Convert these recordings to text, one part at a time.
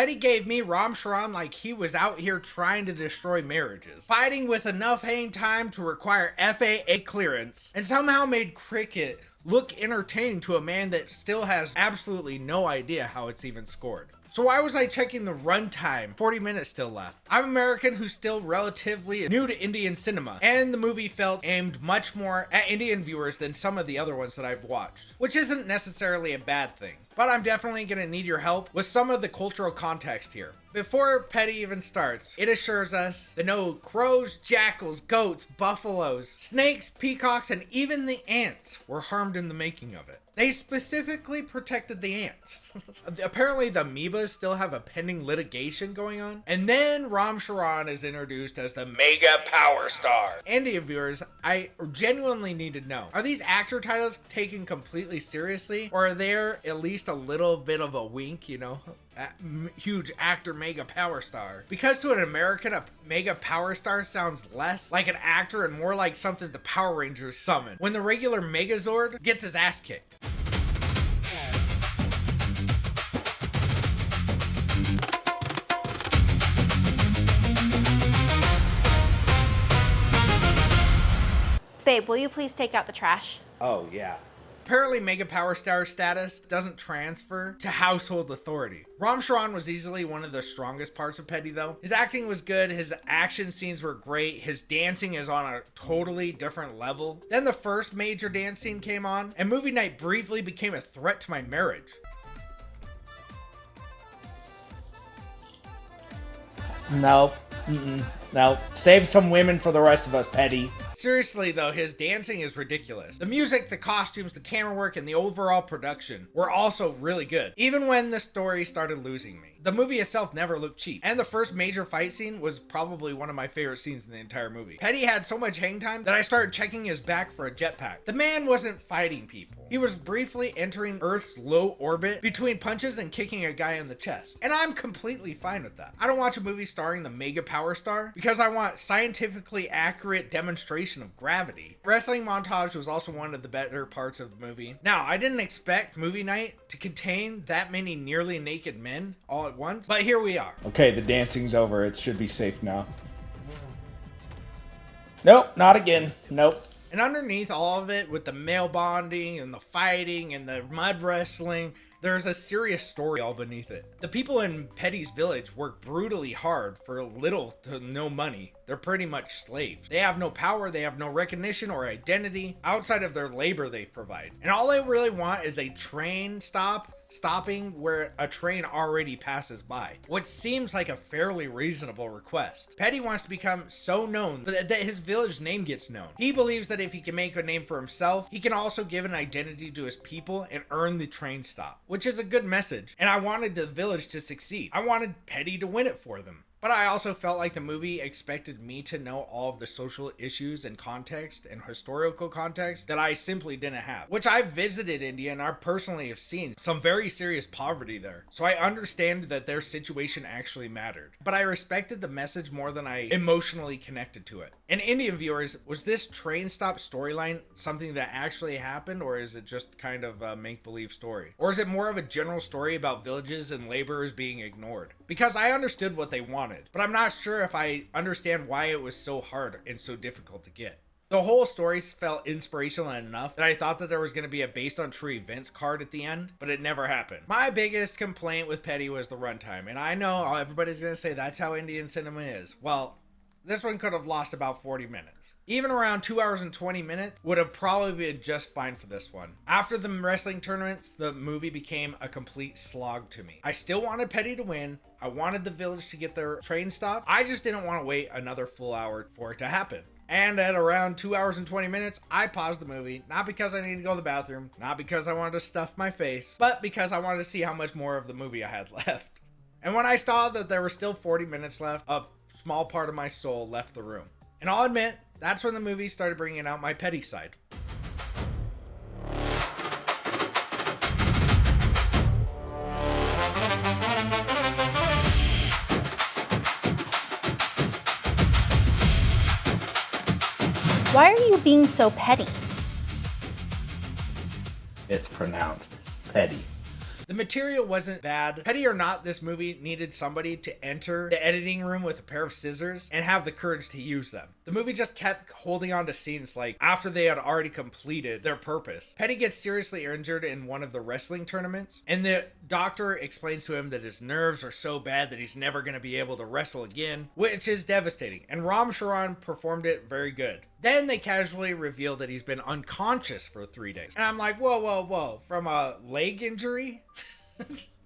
Peddi gave me Ram Charan like he was out here trying to destroy marriages, fighting with enough hang time to require FAA clearance, and somehow made cricket look entertaining to a man that still has absolutely no idea how it's even scored. So why was I checking the runtime? 40 minutes still left. I'm American who's still relatively new to Indian cinema, and the movie felt aimed much more at Indian viewers than some of the other ones that I've watched, which isn't necessarily a bad thing. But I'm definitely going to need your help with some of the cultural context here. Before Peddi even starts, it assures us that no crows, jackals, goats, buffaloes, snakes, peacocks, and even the ants were harmed in the making of it. They specifically protected the ants. Apparently the amoebas still have a pending litigation going on. And then Ram Charan is introduced as the mega power star. Indian viewers, I genuinely need to know, are these actor titles taken completely seriously? Or are there at least a little bit of a wink, you know? Huge actor mega power star, because to an American a mega power star sounds less like an actor and more like something the Power Rangers summon when the regular Megazord gets his ass kicked. Babe, will you please take out the trash? Oh yeah. Apparently Mega Power Star status doesn't transfer to household authority. Ram Charan was easily one of the strongest parts of Peddi though. His acting was good, his action scenes were great, his dancing is on a totally different level. Then the first major dance scene came on, and movie night briefly became a threat to my marriage. Nope. Nope. Save some women for the rest of us, Peddi. Seriously though, his dancing is ridiculous. The music, the costumes, the camera work, and the overall production were also really good, even when the story started losing me. The movie itself never looked cheap, and the first major fight scene was probably one of my favorite scenes in the entire movie. Peddi had so much hang time that I started checking his back for a jetpack. The man wasn't fighting people. He was briefly entering Earth's low orbit between punches and kicking a guy in the chest. And I'm completely fine with that. I don't watch a movie starring the mega power star because I want scientifically accurate demonstration of gravity. Wrestling montage was also one of the better parts of the movie. Now, I didn't expect movie night to contain that many nearly naked men all at once, but here we are. Okay, the dancing's over. It should be safe now. Nope, not again. Nope. And underneath all of it, with the male bonding and the fighting and the mud wrestling, there's a serious story all beneath it. The people in Peddi's village work brutally hard for little to no money. They're pretty much slaves. They have no power, they have no recognition or identity outside of their labor they provide. And all they really want is a train stopping where a train already passes by, which seems like a fairly reasonable request. Peddi wants to become so known that his village name gets known. He believes that if he can make a name for himself, he can also give an identity to his people and earn the train stop, which is a good message. And I wanted the village to succeed. I wanted Peddi to win it for them. But I also felt like the movie expected me to know all of the social issues and context and historical context that I simply didn't have. Which I've visited India and I personally have seen some very serious poverty there. So I understand that their situation actually mattered. But I respected the message more than I emotionally connected to it. And Indian viewers, was this train stop storyline something that actually happened, or is it just kind of a make-believe story? Or is it more of a general story about villages and laborers being ignored? Because I understood what they wanted, but I'm not sure if I understand why it was so hard and so difficult to get. The whole story felt inspirational enough that I thought that there was going to be a based on true events card at the end, but it never happened. My biggest complaint with Peddi was the runtime, and I know everybody's going to say that's how Indian cinema is. Well, this one could have lost about 40 minutes. Even around 2 hours and 20 minutes would have probably been just fine for this one. After the wrestling tournaments, the movie became a complete slog to me. I still wanted Peddi to win. I wanted the village to get their train stopped. I just didn't want to wait another full hour for it to happen. And at around 2 hours and 20 minutes, I paused the movie, not because I needed to go to the bathroom, not because I wanted to stuff my face, but because I wanted to see how much more of the movie I had left. And when I saw that there were still 40 minutes left, a small part of my soul left the room. And I'll admit, that's when the movie started bringing out my Peddi side. Why are you being so petty? It's pronounced Peddi. The The material wasn't bad. Petty or not, this movie needed somebody to enter the editing room with a pair of scissors and have the courage to use them. The movie just kept holding on to scenes like after they had already completed their purpose. Petty gets seriously injured in one of the wrestling tournaments, and the doctor explains to him that his nerves are so bad that he's never going to be able to wrestle again, which is devastating. And Ram Charan performed it very good. Then they casually reveal that he's been unconscious for 3 days. And I'm like, whoa. From a leg injury?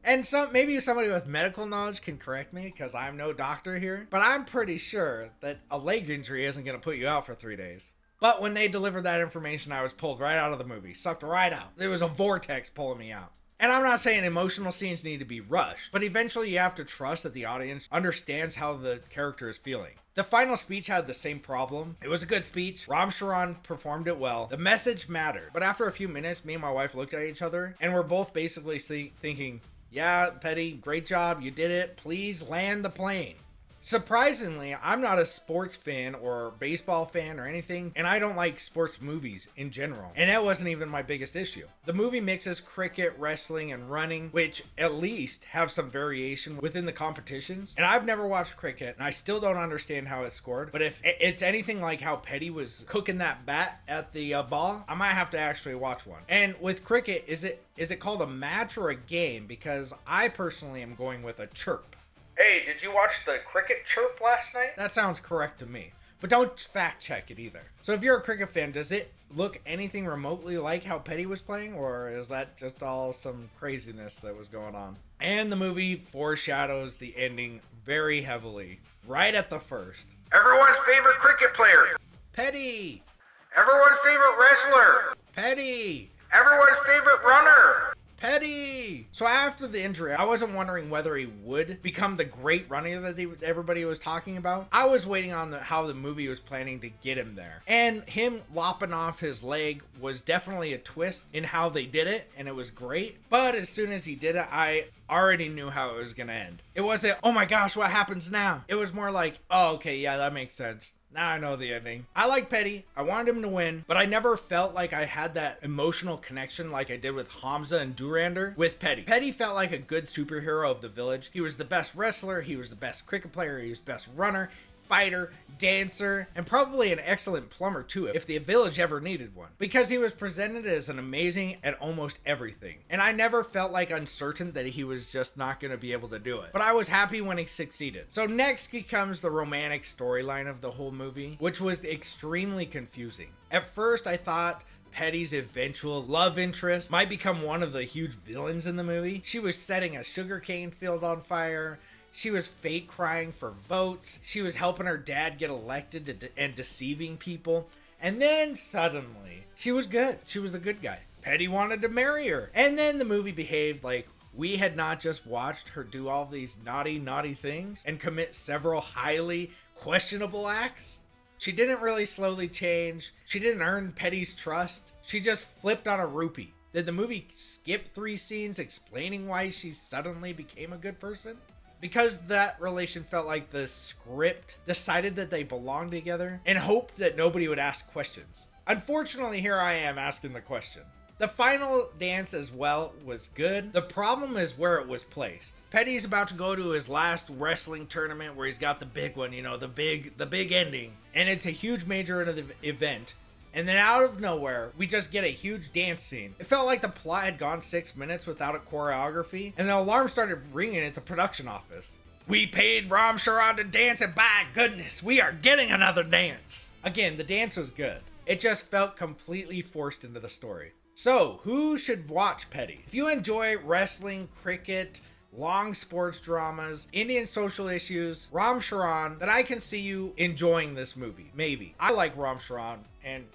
And maybe somebody with medical knowledge can correct me because I'm no doctor here. But I'm pretty sure that a leg injury isn't going to put you out for 3 days. But when they delivered that information, I was pulled right out of the movie. Sucked right out. There was a vortex pulling me out. And I'm not saying emotional scenes need to be rushed, but eventually you have to trust that the audience understands how the character is feeling. The final speech had the same problem. It was a good speech. Ram Charan performed it well. The message mattered. But after a few minutes, me and my wife looked at each other and we're both basically thinking, yeah, Peddi, great job. You did it. Please land the plane. Surprisingly, I'm not a sports fan or baseball fan or anything, and I don't like sports movies in general. And that wasn't even my biggest issue. The movie mixes cricket, wrestling, and running, which at least have some variation within the competitions. And I've never watched cricket, and I still don't understand how it's scored. But if it's anything like how Peddi was cooking that bat at the ball, I might have to actually watch one. And with cricket, is it called a match or a game? Because I personally am going with a chirp. Hey, did you watch the cricket chirp last night? That sounds correct to me. But don't fact check it either. So if you're a cricket fan, does it look anything remotely like how Peddi was playing? Or is that just all some craziness that was going on? And the movie foreshadows the ending very heavily. Right at the first. Everyone's favorite cricket player. Peddi. Everyone's favorite wrestler. Peddi. Everyone's favorite runner. Peddi! So after the injury, I wasn't wondering whether he would become the great runner that everybody was talking about. I was waiting on how the movie was planning to get him there. And him lopping off his leg was definitely a twist in how they did it, and it was great. But as soon as he did it, I already knew how it was going to end. It wasn't, oh my gosh, what happens now? It was more like, oh, okay, yeah, that makes sense. Now I know the ending. I like Peddi. I wanted him to win, but I never felt like I had that emotional connection like I did with Hamza and Durander with Peddi. Peddi felt like a good superhero of the village. He was the best wrestler. He was the best cricket player. He was the best runner, fighter, dancer, and probably an excellent plumber too if the village ever needed one, because he was presented as an amazing at almost everything. And I never felt like uncertain that he was just not going to be able to do it, but I was happy when he succeeded. So next becomes the romantic storyline of the whole movie, which was extremely confusing. At first I thought Peddi's eventual love interest might become one of the huge villains in the movie. She was setting a sugarcane field on fire. She was fake crying for votes. She was helping her dad get elected and deceiving people. And then suddenly, she was good. She was the good guy. Peddi wanted to marry her. And then the movie behaved like we had not just watched her do all these naughty things and commit several highly questionable acts. She didn't really slowly change. She didn't earn Peddi's trust. She just flipped on a rupee. Did the movie skip 3 scenes explaining why she suddenly became a good person? Because that relation felt like the script decided that they belonged together and hoped that nobody would ask questions. Unfortunately, here I am asking the question. The final dance as well was good. The problem is where it was placed. Peddi's about to go to his last wrestling tournament where he's got the big one, you know, the big ending. And it's a huge major event. And then out of nowhere, we just get a huge dance scene. It felt like the plot had gone 6 minutes without a choreography, and the alarm started ringing at the production office. We paid Ram Charan to dance, and by goodness, we are getting another dance. Again, the dance was good. It just felt completely forced into the story. So, who should watch Peddi? If you enjoy wrestling, cricket, long sports dramas, Indian social issues, Ram Charan, then I can see you enjoying this movie. Maybe. I like Ram Charan, and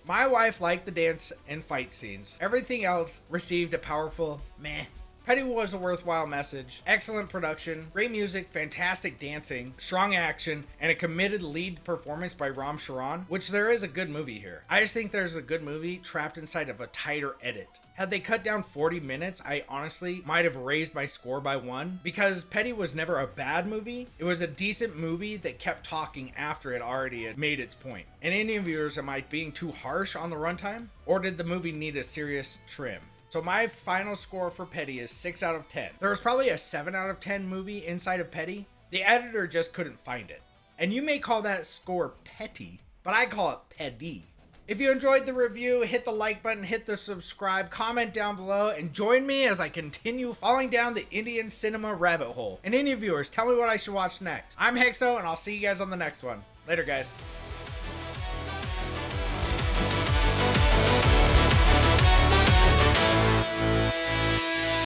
my wife liked the dance and fight scenes. Everything else received a powerful meh. Peddi was a worthwhile message, excellent production, great music, fantastic dancing, strong action, and a committed lead performance by Ram Charan, which there is a good movie here. I just think there's a good movie trapped inside of a tighter edit. Had they cut down 40 minutes, I honestly might have raised my score by 1, because Peddi was never a bad movie. It was a decent movie that kept talking after it already had made its point. And Indian viewers, am I being too harsh on the runtime? Or did the movie need a serious trim? So my final score for Peddi is 6 out of 10. There was probably a 7 out of 10 movie inside of Peddi. The editor just couldn't find it. And you may call that score petty, but I call it Peddi. If you enjoyed the review, hit the like button, hit the subscribe, comment down below, and join me as I continue falling down the Indian cinema rabbit hole. And any viewers, tell me what I should watch next. I'm Hexo, and I'll see you guys on the next one. Later, guys.